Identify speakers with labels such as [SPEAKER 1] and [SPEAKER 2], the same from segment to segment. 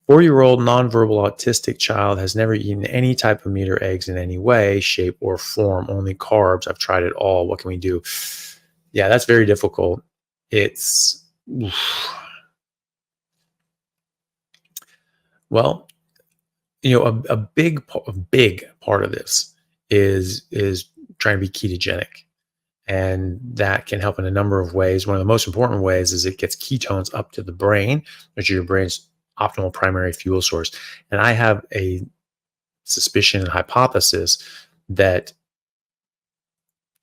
[SPEAKER 1] 4-year-old nonverbal autistic child has never eaten any type of meat or eggs in any way, shape, or form, only carbs. I've tried it all. What can we do? Yeah, that's very difficult. It's, well, a big part of this is trying to be ketogenic. And that can help in a number of ways. One of the most important ways is it gets ketones up to the brain, which is your brain's optimal primary fuel source. And I have a suspicion and hypothesis that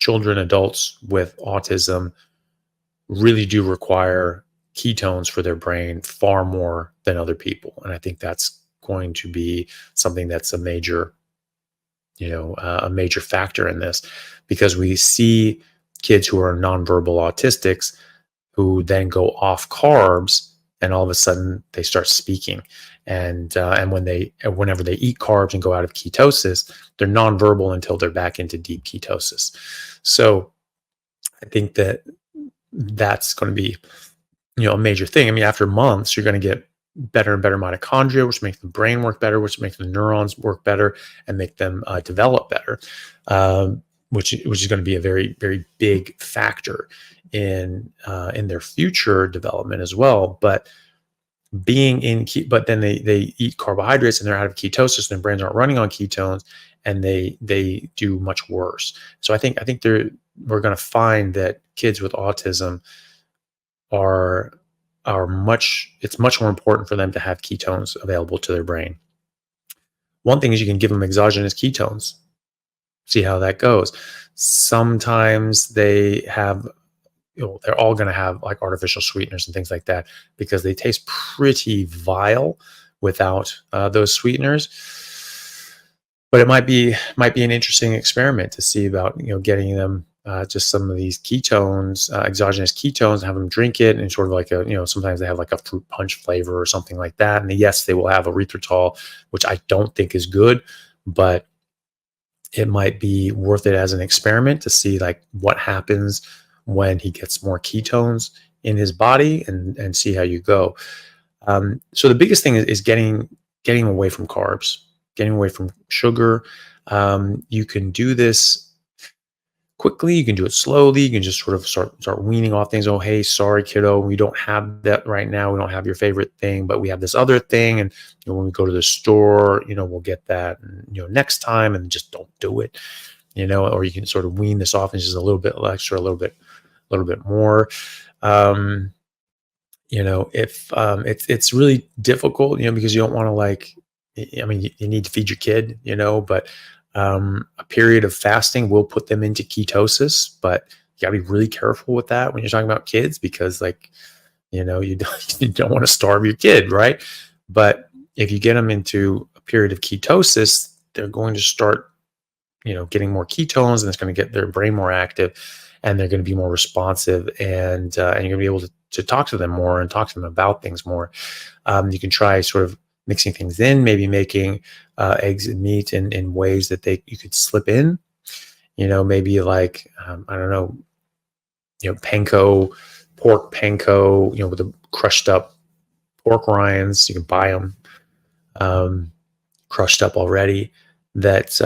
[SPEAKER 1] children, adults with autism really do require ketones for their brain far more than other people. And I think that's going to be something that's a major factor in this, because we see kids who are nonverbal autistics who then go off carbs, and all of a sudden they start speaking. And whenever they eat carbs and go out of ketosis, they're nonverbal until they're back into deep ketosis. So I think that's going to be, a major thing. I mean, after months, you're going to get better and better mitochondria, which makes the brain work better, which makes the neurons work better and make them develop better, which is going to be a very, very big factor in their future development as well. But but then they eat carbohydrates and they're out of ketosis, and their brains aren't running on ketones, and they do much worse. So I think we're going to find that kids with autism it's much more important for them to have ketones available to their brain. One thing is you can give them exogenous ketones, see how that goes. Sometimes they have, they're all going to have like artificial sweeteners and things like that, because they taste pretty vile without those sweeteners. But it might be an interesting experiment to see about, getting them just some of these ketones, exogenous ketones, have them drink it, and sort of like sometimes they have like a fruit punch flavor or something like that. And yes, they will have erythritol, which I don't think is good, but it might be worth it as an experiment to see like what happens when he gets more ketones in his body, and see how you go. So the biggest thing is getting away from carbs, getting away from sugar. You can do this quickly, you can do it slowly, you can just sort of start weaning off things. Oh, hey, sorry, kiddo, we don't have that right now. We don't have your favorite thing, but we have this other thing. And when we go to the store, we'll get that, next time, and just don't do it, or you can sort of wean this off and just a little bit extra, a little bit more. If it's really difficult, because you don't want to you need to feed your kid, but a period of fasting will put them into ketosis, but you gotta be really careful with that when you're talking about kids, because you don't want to starve your kid, right? But if you get them into a period of ketosis, they're going to start, getting more ketones, and it's going to get their brain more active, and they're going to be more responsive, and you're going to be able to talk to them more and talk to them about things more. You can try sort of mixing things in, maybe making eggs and meat in ways that you could slip in, maybe like, I don't know, pork panko, with the crushed up pork rinds. You can buy them crushed up already, that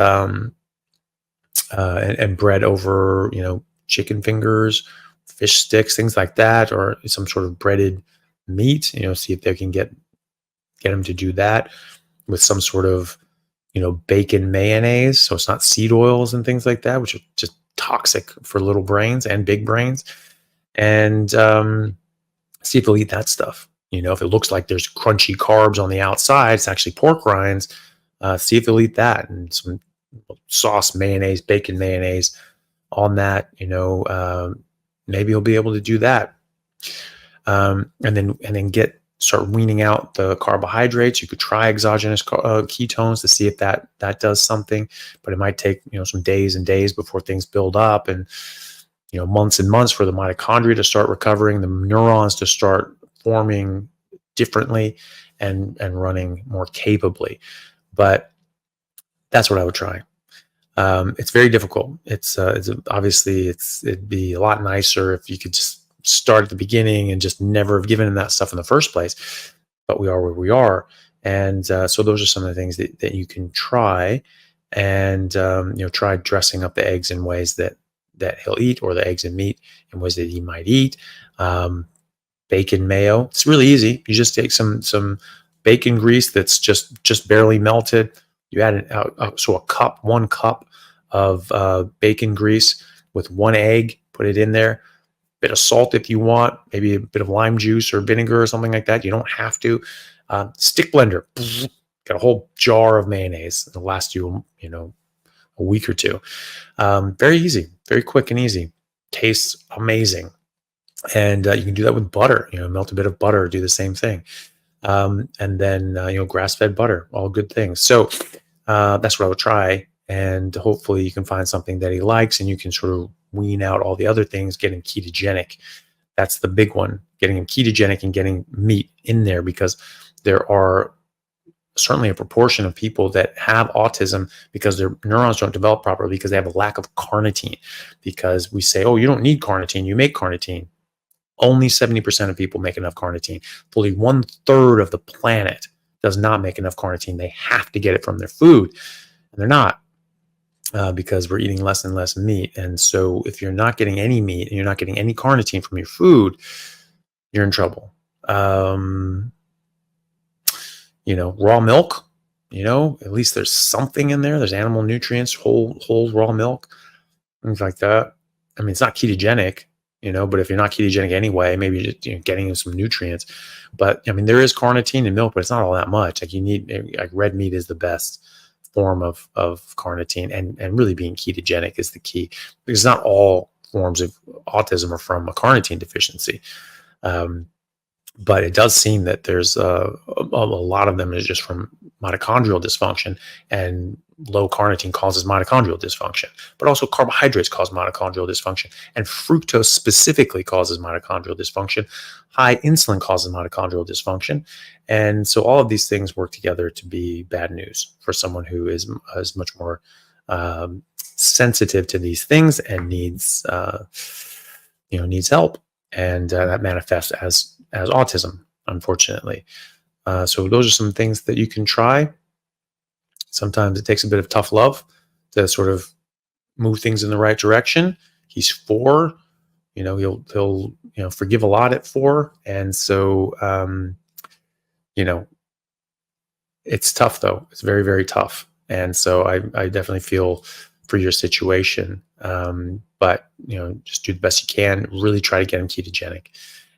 [SPEAKER 1] and bread over, chicken fingers, fish sticks, things like that, or some sort of breaded meat, see if they can get them to do that with some sort of, bacon mayonnaise. So it's not seed oils and things like that, which are just toxic for little brains and big brains. And see if they'll eat that stuff. If it looks like there's crunchy carbs on the outside, it's actually pork rinds. See if they'll eat that, and some sauce, mayonnaise, bacon mayonnaise on that. Maybe you'll be able to do that. And then start weaning out the carbohydrates. You could try exogenous ketones to see if that does something, but it might take, some days and days before things build up, and, months and months for the mitochondria to start recovering, the neurons to start forming differently and running more capably. But that's what I would try. It's very difficult. It's obviously it'd be a lot nicer if you could just start at the beginning and just never have given them that stuff in the first place. But we are where we are, And so those are some of the things that you can try, and try dressing up the eggs in ways that he'll eat, or the eggs and meat in ways that he might eat. Bacon mayo, it's really easy. You just take some bacon grease that's just barely melted. You add one cup of bacon grease with 1 egg. Put it in there. Bit of salt if you want, maybe a bit of lime juice or vinegar or something like that. You don't have to. Stick blender, got a whole jar of mayonnaise. It'll last you, a week or two. Very easy, very quick and easy. Tastes amazing. And you can do that with butter. Melt a bit of butter, do the same thing. And then grass-fed butter, all good things. So that's what I would try, and hopefully you can find something that he likes, and you can sort of wean out all the other things. Get him ketogenic. That's the big one. Getting him ketogenic and getting meat in there, because there are certainly a proportion of people that have autism because their neurons don't develop properly, because they have a lack of carnitine. Because we say, oh, you don't need carnitine, you make carnitine. Only 70% of people make enough carnitine. Fully 1/3 of the planet does not make enough carnitine. They have to get it from their food, and they're not, because we're eating less and less meat. And so if you're not getting any meat and you're not getting any carnitine from your food, you're in trouble. Raw milk, at least there's something in there. There's animal nutrients, whole raw milk, things like that. I mean, it's not ketogenic, but if you're not ketogenic anyway, maybe just getting some nutrients. But I mean, there is carnitine in milk, but it's not all that much. Like, you need, like, red meat is the best form of carnitine, and really being ketogenic is the key, because not all forms of autism are from a carnitine deficiency. But it does seem that there's a lot of them is just from mitochondrial dysfunction, and low carnitine causes mitochondrial dysfunction, but also carbohydrates cause mitochondrial dysfunction, and fructose specifically causes mitochondrial dysfunction. High insulin causes mitochondrial dysfunction. And so all of these things work together to be bad news for someone who is much more sensitive to these things and needs help. And that manifests as autism, unfortunately. So those are some things that you can try. Sometimes it takes a bit of tough love to sort of move things in the right direction. He's 4, he'll forgive a lot at 4. And so, it's tough though. It's very, very tough. And so I definitely feel for your situation. But, just do the best you can. Really try to get him ketogenic,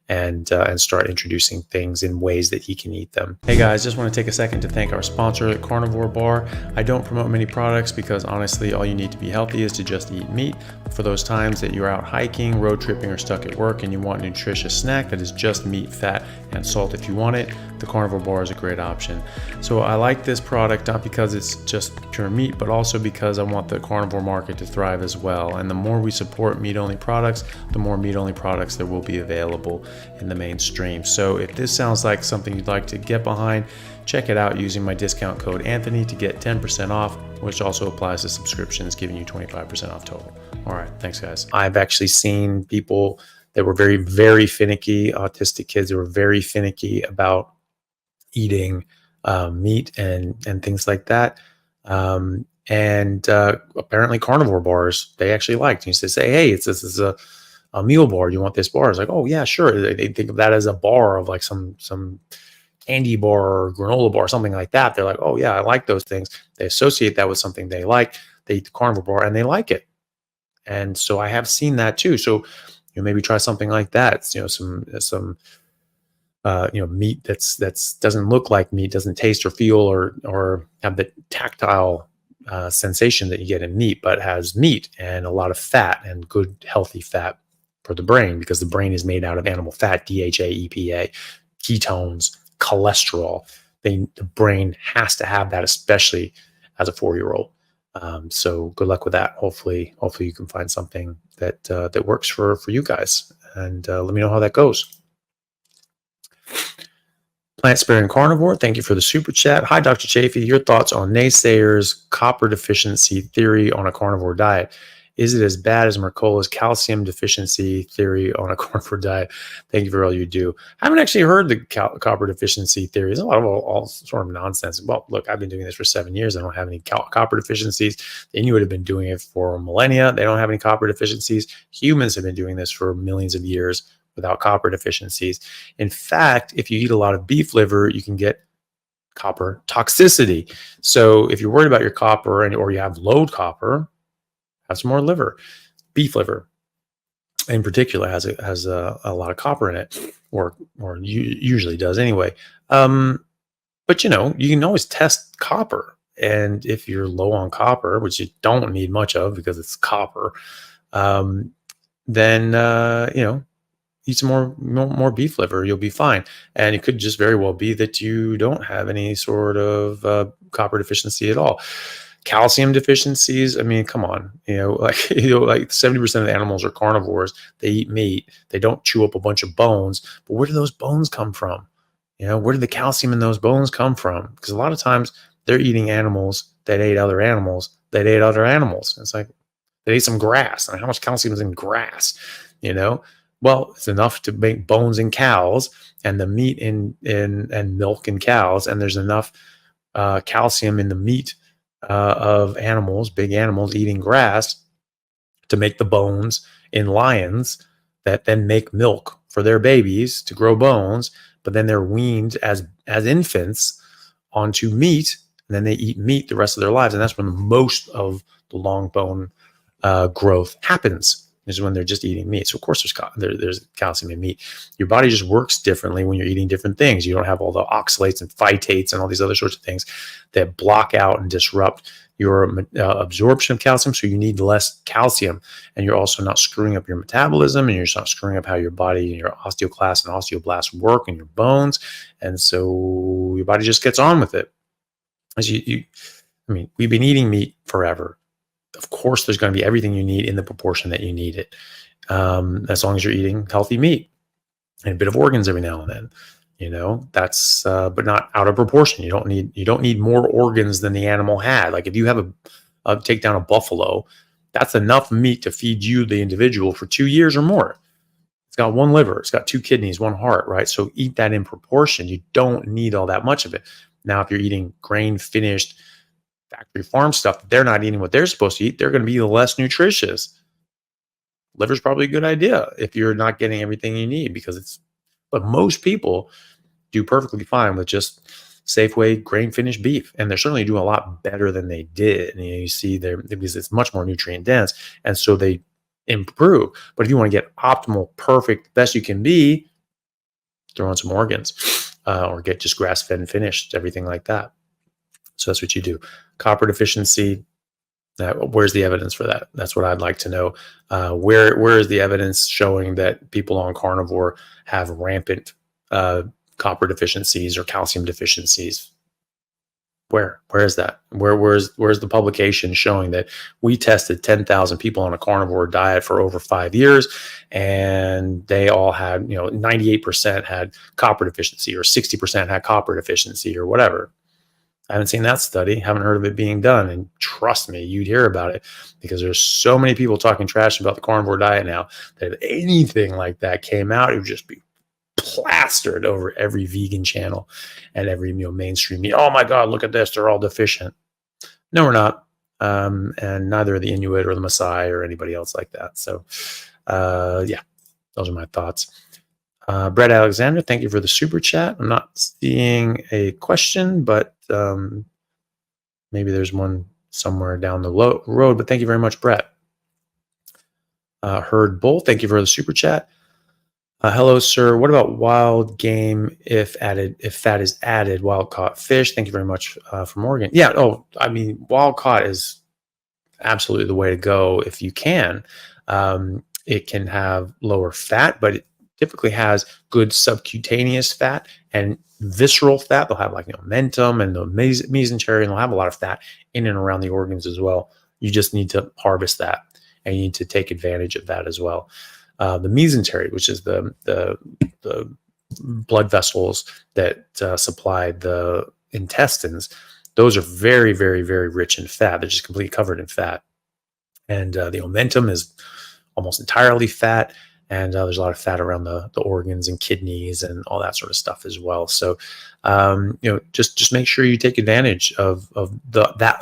[SPEAKER 1] and start introducing things in ways that he can eat them. Hey guys, just want to take a second to thank our sponsor, Carnivore Bar. I don't promote many products because honestly, all you need to be healthy is to just eat meat. For those times that you're out hiking, road tripping, or stuck at work and you want a nutritious snack that is just meat, fat, and salt if you want it, the Carnivore Bar is a great option. So I like this product not because it's just pure meat, but also because I want the carnivore market to thrive as well. And the more we support meat-only products, the more meat-only products there will be available in the mainstream. So if this sounds like something you'd like to get behind, check it out using my discount code Anthony to get 10% off, which also applies to subscriptions, giving you 25% off total. All right, thanks guys. I've actually seen people that were very, very finicky, autistic kids that were very finicky about eating meat and things like that. And apparently carnivore bars, they actually liked. You used to say, hey, this is a meal bar. You want this bar? It's like, oh yeah, sure. They think of that as a bar of like some candy bar or granola bar, something like that. They're like, oh yeah, I like those things. They associate that with something they like. They eat the carnivore bar and they like it. And so I have seen that too. So maybe try something like that. Some meat that's doesn't look like meat, doesn't taste or feel or have the tactile sensation that you get in meat, but has meat and a lot of fat, and good healthy fat for the brain, because the brain is made out of animal fat, DHA, EPA, ketones, cholesterol. The brain has to have that, especially as a 4-year-old. So good luck with that. Hopefully you can find something that works for you guys, and let me know how that goes. Plant Sparing Carnivore, thank you for the super chat. Hi, Dr. Chaffee. Your thoughts on naysayers' copper deficiency theory on a carnivore diet? Is it as bad as Mercola's calcium deficiency theory on a carnivore diet? Thank you for all you do. I haven't actually heard the copper deficiency theory. There's a lot of all sort of nonsense. Well, look, I've been doing this for 7 years. I don't have any copper deficiencies. The Inuit have been doing it for millennia. They don't have any copper deficiencies. Humans have been doing this for millions of years without copper deficiencies. In fact, if you eat a lot of beef liver, you can get copper toxicity. So if you're worried about your copper or you have low copper, have some more liver. Beef liver in particular has a lot of copper in it, or usually does anyway. But you can always test copper, and if you're low on copper, which you don't need much of because it's copper, then eat some more beef liver, you'll be fine. And it could just very well be that you don't have any sort of copper deficiency at all. Calcium deficiencies, I mean, come on, like 70% of the animals are carnivores. They eat meat. They don't chew up a bunch of bones. But where do those bones come from? Where did the calcium in those bones come from? Because a lot of times they're eating animals that ate other animals that ate other animals. It's like they ate some grass. And how much calcium is in grass? Well, it's enough to make bones in cows and the meat in milk in cows. And there's enough calcium in the meat of animals, big animals eating grass, to make the bones in lions that then make milk for their babies to grow bones. But then they're weaned as infants onto meat, and then they eat meat the rest of their lives. And that's when most of the long bone growth happens, is when they're just eating meat. So of course there's calcium in meat. Your body just works differently when you're eating different things. You don't have all the oxalates and phytates and all these other sorts of things that block out and disrupt your absorption of calcium. So you need less calcium, and you're also not screwing up your metabolism, and you're not screwing up how your body and your osteoclasts and osteoblasts work in your bones. And so your body just gets on with it. As we've been eating meat forever. Of course, there's going to be everything you need in the proportion that you need it, as long as you're eating healthy meat and a bit of organs every now and then. That's but not out of proportion. You don't need more organs than the animal had. Like if you have take down a buffalo, that's enough meat to feed you, the individual, for 2 years or more. It's got one liver, it's got 2 kidneys, 1 heart, right? So eat that in proportion. You don't need all that much of it. Now, if you're eating grain finished factory farm stuff, they're not eating what they're supposed to eat, they're going to be less nutritious. Liver's probably a good idea if you're not getting everything you need, but most people do perfectly fine with just Safeway grain finished beef, and they're certainly doing a lot better than they did. And you see there, because it's much more nutrient dense, and so they improve. But if you want to get optimal, perfect, best you can be, throw in some organs, or get just grass fed and finished, everything like that. So that's what you do. Copper deficiency, where's the evidence for that? That's what I'd like to know. Where is the evidence showing that people on carnivore have rampant copper deficiencies or calcium deficiencies? Where is that? Where's the publication showing that we tested 10,000 people on a carnivore diet for over 5 years, and they all had, 98% had copper deficiency, or 60% had copper deficiency, or whatever? I haven't seen that study, haven't heard of it being done. And trust me, you'd hear about it, because there's so many people talking trash about the carnivore diet now that if anything like that came out, it would just be plastered over every vegan channel and every mainstream media. Oh my God, look at this, they're all deficient. No, we're not. And neither are the Inuit or the Maasai or anybody else like that. So yeah, those are my thoughts. Brett Alexander, thank you for the super chat. I'm not seeing a question, but maybe there's one somewhere down the road, but thank you very much, Brett. Herd Bull, thank you for the super chat. Hello, sir. What about wild game if fat is added, wild caught fish? Thank you very much from Oregon. Yeah. Oh, I mean, wild caught is absolutely the way to go if you can. It can have lower fat, but it typically has good subcutaneous fat and visceral fat. They'll have like mentum and the mesentery, and they'll have a lot of fat in and around the organs as well. You just need to harvest that, and you need to take advantage of that as well. The mesentery, which is the blood vessels that supply the intestines, those are very, very, very rich in fat. They're just completely covered in fat. And the omentum is almost entirely fat. And there's a lot of fat around the organs and kidneys and all that sort of stuff as well. So, just make sure you take advantage of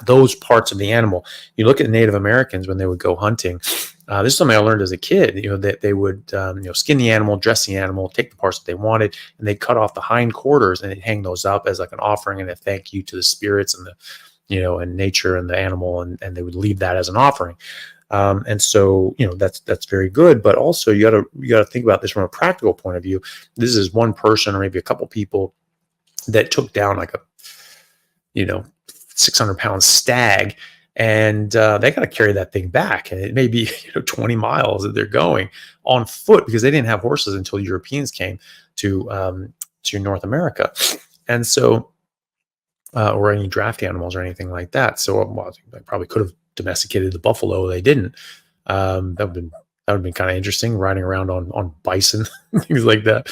[SPEAKER 1] those parts of the animal. You look at Native Americans when they would go hunting. This is something I learned as a kid. That they would skin the animal, dress the animal, take the parts that they wanted, and they'd cut off the hind quarters and they'd hang those up as like an offering and a thank you to the spirits and and nature and the animal, and they would leave that as an offering. And so, that's very good, but also you gotta think about this from a practical point of view. This is one person or maybe a couple people that took down like a, 600-pound stag, and they got to carry that thing back. And it may be, 20 miles that they're going on foot because they didn't have horses until Europeans came to North America. And so, or any draft animals or anything like that. So I probably could have domesticated the buffalo. They didn't. That would have been kind of interesting, riding around on bison, things like that.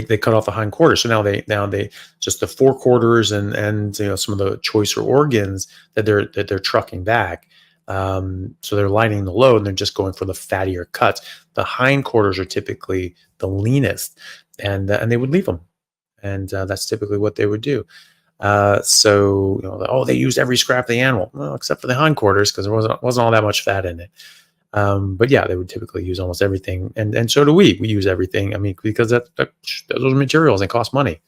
[SPEAKER 1] They cut off the hind quarters. So now they just the forequarters and some of the choicer organs that they're trucking back. So they're lightening the load and they're just going for the fattier cuts. The hind quarters are typically the leanest, and they would leave them. And that's typically what they would do. They used every scrap of the animal, well, except for the hindquarters, because there wasn't all that much fat in it. But yeah, they would typically use almost everything, and so do we. We use everything. I mean, because those are materials, they cost money,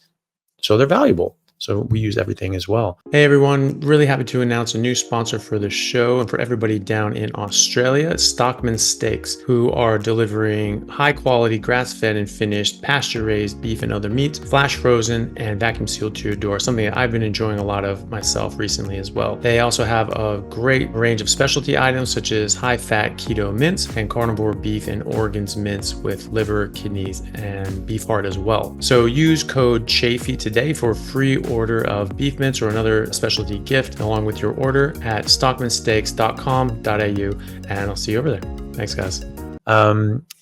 [SPEAKER 1] so they're valuable. So we use everything as well. Hey everyone, really happy to announce a new sponsor for the show and for everybody down in Australia, Stockman Steaks, who are delivering high quality grass-fed and finished pasture-raised beef and other meats, flash frozen and vacuum sealed to your door, something that I've been enjoying a lot of myself recently as well. They also have a great range of specialty items such as high-fat keto mince and carnivore beef and organs mince with liver, kidneys, and beef heart as well. So use code Chaffee today for a free order of beef mince or another specialty gift along with your order at stockmansteaks.com.au, and I'll see you over there. Thanks, guys.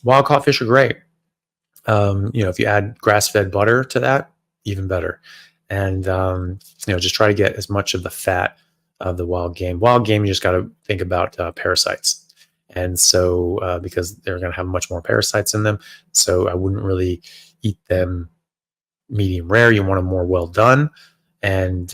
[SPEAKER 1] Wild caught fish are great. If you add grass-fed butter to that, even better. And just try to get as much of the fat of the wild game. Wild game, you just got to think about parasites. And so because they're going to have much more parasites in them, so I wouldn't really eat them medium rare. You want them more well done, and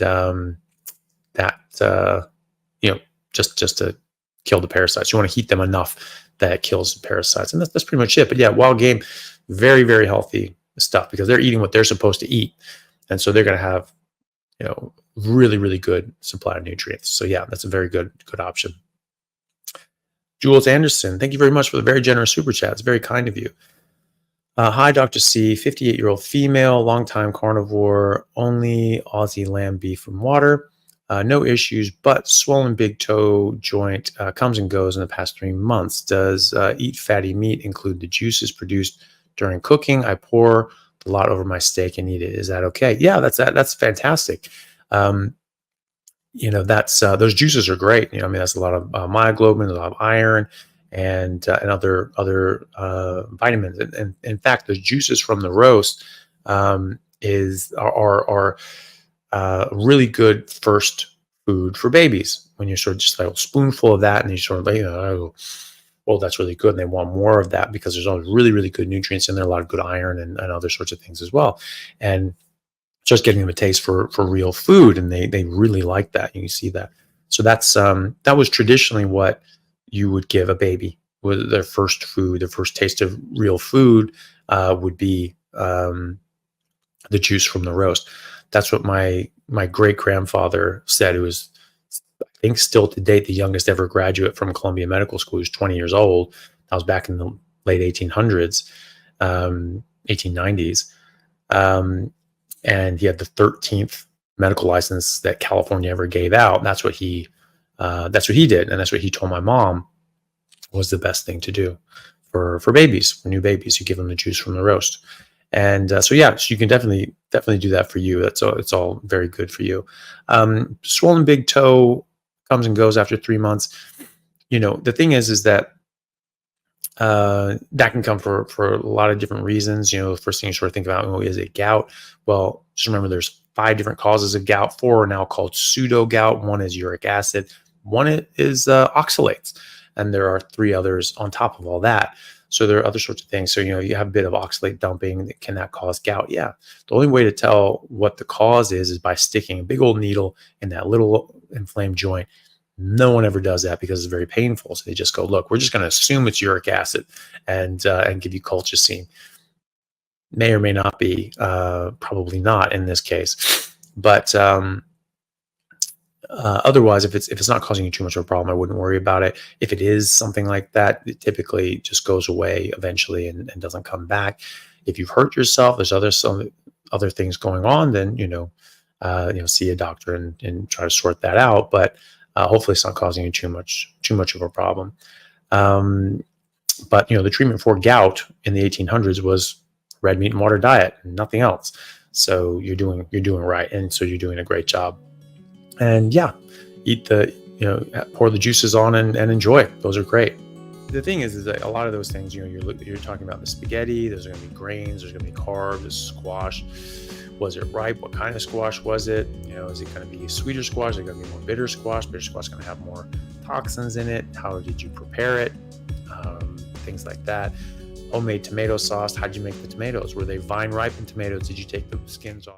[SPEAKER 1] just to kill the parasites. You want to heat them enough that it kills the parasites, and that's pretty much it. But yeah, wild game, very, very healthy stuff because they're eating what they're supposed to eat, and so they're going to have really, really good supply of nutrients. So yeah, that's a very good option. Jules Anderson, thank you very much for the very generous super chat. It's very kind of you. Hi, Dr. C, 58-year-old female, longtime carnivore, only Aussie lamb beef and water. No issues, but swollen big toe joint comes and goes in the past 3 months. Does eat fatty meat include the juices produced during cooking? I pour a lot over my steak and eat it. Is that okay? Yeah, that's fantastic. That's those juices are great. That's a lot of myoglobin, a lot of iron, and other vitamins. And in fact, the juices from the roast are really good first food for babies. When you're sort of just like a spoonful of that, and you sort of well, that's really good, and they want more of that because there's all really, really good nutrients in there, a lot of good iron and other sorts of things as well. And just getting them a taste for real food, and they really like that. You see that. So that was traditionally what you would give a baby with their first food, their first taste of real food would be the juice from the roast. That's what my great grandfather said. Who was, I think, still to date the youngest ever graduate from Columbia Medical School. He was 20 years old. That was back in the late 1800s, 1890s. And he had the 13th medical license that California ever gave out. That's what he did. And that's what he told my mom was the best thing to do for babies, for new babies. You give them the juice from the roast. And so you can definitely do that for you. It's all very good for you. Swollen big toe comes and goes after 3 months. The thing is that that can come for a lot of different reasons. The first thing you sort of think about, is it gout? Well, just remember there's 5 different causes of gout. 4 are now called pseudo gout. 1 is uric acid. 1 is oxalates. And there are 3 others on top of all that. So there are other sorts of things. So, you have a bit of oxalate dumping. Can that cause gout? Yeah. The only way to tell what the cause is by sticking a big old needle in that little inflamed joint. No one ever does that because it's very painful. So they just go, look, we're just going to assume it's uric acid and give you colchicine. May or may not be, probably not in this case. But otherwise, if it's not causing you too much of a problem, I wouldn't worry about it. If it is something like that, it typically just goes away eventually and doesn't come back. If you've hurt yourself, there's some other things going on, then see a doctor and try to sort that out. But hopefully, it's not causing you too much of a problem. But the treatment for gout in the 1800s was red meat and water diet, and nothing else. So you're doing right, and so you're doing a great job. And yeah, eat pour the juices on and enjoy. Those are great. The thing is that a lot of those things, you're talking about the spaghetti. There's going to be grains. There's going to be carbs. There's squash. Was it ripe? What kind of squash was it? Is it going to be sweeter squash? Is it going to be more bitter squash? Bitter squash is going to have more toxins in it. How did you prepare it? Things like that. Homemade tomato sauce. How did you make the tomatoes? Were they vine ripened tomatoes? Did you take the skins off?